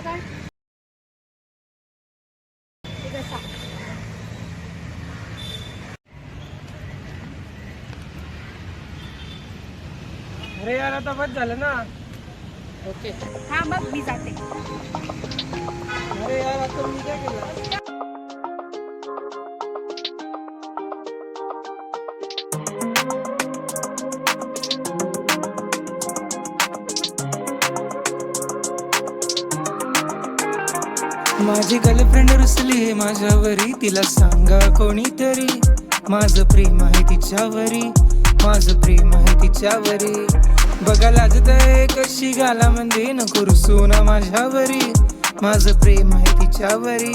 साईडला काढ. अरे यार आता बस झालं ना. ओके हा मग मी जाते. अरे यार आता मी काय केलं. माझी गर्लफ्रेंड रुसली माझ्यावरी, तिला सांगा कोणीतरी. माझं प्रेम आहे तिच्यावरी, माझं प्रेम आहे तिच्यावरी. बघा लाजतय कशी गालामध्ये, नको रुसू ना माझ्यावरी. माझं प्रेम आहे तिच्यावरी,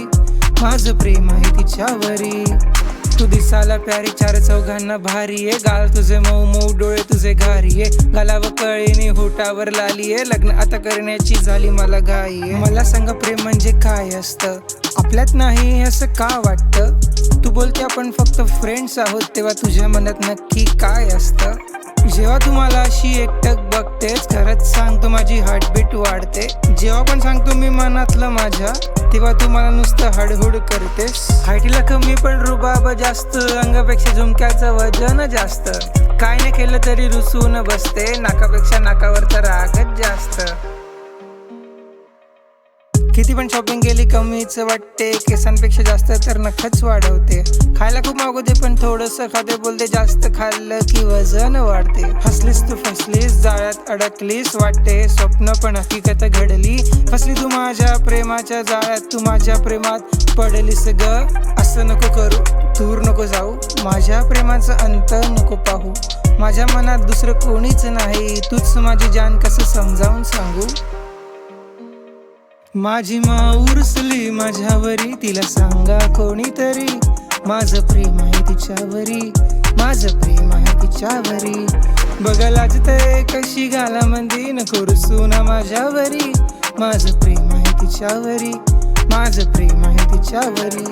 माझं प्रेम आहे तिच्यावरी. तू दिसाला प्यारी, चार चौघांना भारी आहे. गाल तुझे मऊ मऊ, डोळे तुझे घारी आहे. गालावर कळीने होटावर लाली आहे. लग्न आता करण्याची झाली मला घाई आहे. मला सांगा प्रेम म्हणजे काय असतं, आपल्यात नाही असं का वाटतं. तू बोलते आपण फक्त फ्रेंड्स आहोत, तेव्हा तुझ्या मनात नक्की काय असतं. जेव्हा तू मला अशी एकटक बघतेस, खरंच सांगतो माझी हार्टबीट वाढते. जेव्हा पण सांगतो मी मनातलं माझ्या, तेव्हा तू मला नुसतं हडहुड करतेस. हायटीला कमी पण रुबाब जास्त, अंगापेक्षा झुमक्याचं वजन जास्त. काय नाही केलं तरी रुसून बसते, नाकापेक्षा नाकावर तर रागच जास्त. किती पण शॉपिंग केली कमीच वाटते, केसांपेक्षा जास्त तर नखच वाढवते. खायला खूप मागवते पण थोडंसं खाते, बोलते जास्त खाल्लं की वजन वाढते. हसलीस तू फसलीस, जाळ्यात अडकलीस, वाटते स्वप्न पण हकीकत घडली. फसली तू माझ्या प्रेमाच्या जाळ्यात, तू माझ्या प्रेमात पडलीस ग. असं नको करू, दूर नको जाऊ, माझ्या प्रेमाचा अंत नको पाहू. माझ्या मनात दुसरं कोणीच नाही, तूच माझी जान, कसं समजावून सांगू. माझी माऊ रुसली माझ्यावरी, तिला सांगा कोणीतरी. माझं प्रेम आहे तिच्यावरी, माझं प्रेम आहे तिच्यावरी. बघा लाजतय कशी गालामध्ये, नको रुसू ना माझ्यावरी. माझं प्रेम आहे तिच्यावरी, माझं प्रेम आहे तिच्यावरी.